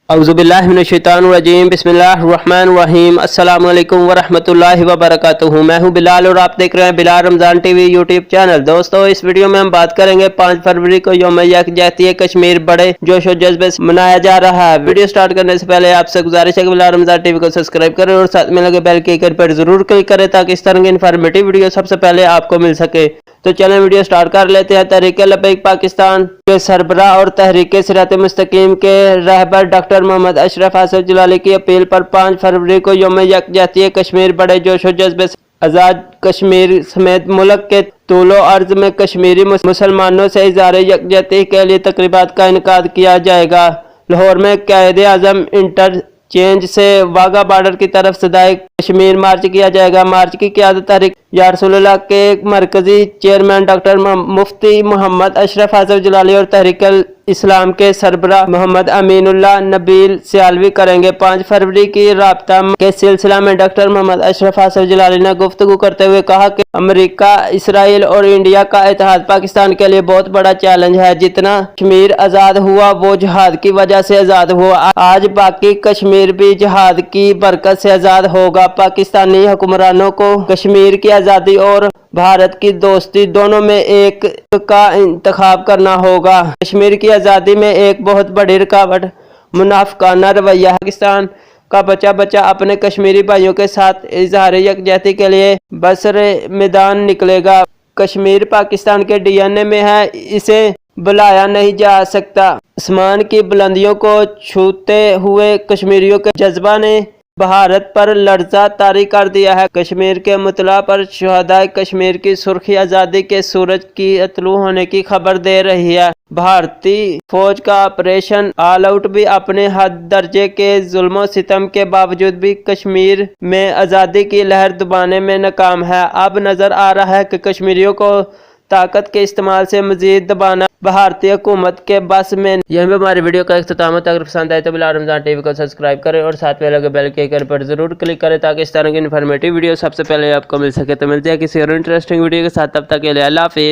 औज़ुबिल्लाहिमिनश्शैतानिर्रजीम बिस्मिल्लाहिर्रहमानिर्रहीम अस्सलामु अलैकुम वरहमतुल्लाहि वबरकातुहू। मैं हूं बिलाल और आप देख रहे हैं Bilal Ramzan TV YouTube channel. दोस्तों, इस वीडियो में हम बात करेंगे 5 फरवरी को यौम यकजहती कश्मीर बड़े जोश और जज्बे से मनाया जा रहा है। वीडियो स्टार्ट करने से पहले आपसे गुजारिश है कि बिलाल रमज़ान टीवी को सब्सक्राइब करें और साथ में लगे बेल के आइकन पर जरूर क्लिक करें ताकि इस तरह की इन्फॉर्मेटिव वीडियो सबसे पहले आपको मिल सके। तो चलें वीडियो स्टार्ट कर लेते हैं। तहरीक लब्बैक पाकिस्तान के सरबराह और तहरीक सिरात मुस्तकीम के रहबर डॉक्टर मोहम्मद अशरफ आसिफ जलाली की अपील पर 5 फरवरी को यौम यकजहती कश्मीर बड़े जोश और जज्बे से आज़ाद कश्मीर समेत मुल्क के तूलो अर्ज में कश्मीरी मुसलमानों से इज़हार यकजहती के लिए तकरीबात का इनेकाद किया जाएगा। लाहौर में कायदे आज़म इंटरचेंज से वाघा बॉर्डर की तरफ सदाए कश्मीर मार्च किया जाएगा। मार्च की क़यादत तहरीक या रसूलुल्लाह के मरकजी चेयरमैन डॉक्टर मुफ्ती मोहम्मद अशरफ आसिफ जलाली और तहरीक इस्लाम के सरबराह मोहम्मद अमीनुल्लाह नबील सियालवी करेंगे। 5 फरवरी की राबता के सिलसिला में डॉक्टर मोहम्मद अशरफ आसिफ जलाली ने गुफ्तगू करते हुए कहा कि अमेरिका, इसराइल और इंडिया का इत्तेहाद पाकिस्तान के लिए बहुत बड़ा चैलेंज है। जितना कश्मीर आज़ाद हुआ वो जहाद की वजह से आज़ाद हुआ, आज बाकी कश्मीर भी जहाद की बरकत से आज़ाद होगा। पाकिस्तानी हुक्मरानों को कश्मीर की आज़ादी और भारत की दोस्ती दोनों में एक का इंतखाब करना होगा। कश्मीर की आज़ादी में एक बहुत बड़ी रुकावट मुनाफिकाना रवैया है। पाकिस्तान का बच्चा बच्चा अपने कश्मीरी भाइयों के साथ इज़हार यकजहती के लिए बसरे मैदान निकलेगा। कश्मीर पाकिस्तान के डीएनए में है, इसे बुलाया नहीं जा सकता। आसमान की बुलंदियों को छूते हुए कश्मीरियों के जज्बा ने भारत पर लर्जा तारी कर दिया है। कश्मीर के मुतला पर शहदाए कश्मीर की सुर्खी आज़ादी के सूरज की अतलू होने की खबर दे रही है। भारतीय फौज का ऑपरेशन ऑल आउट भी अपने हद दर्जे के जुल्म सितम के बावजूद भी कश्मीर में आज़ादी की लहर दबाने में नाकाम है। अब नज़र आ रहा है कि कश्मीरियों को ताकत के इस्तेमाल से मजीद दबाना भारतीय हुकूमत के बस में। यहीं पे हमारी वीडियो का इख्तिताम होता है। अगर पसंद आए तो बिलाल रमज़ान टीवी को सब्सक्राइब करें और साथ में लगे बेल के आइकन पर जरूर क्लिक करें ताकि इस तरह की इन्फॉर्मेटिव वीडियो सबसे पहले आपको मिल सके। तो मिलते हैं किसी और इंटरेस्टिंग वीडियो के साथ, तब तक के लिए अल्लाह हाफिज़।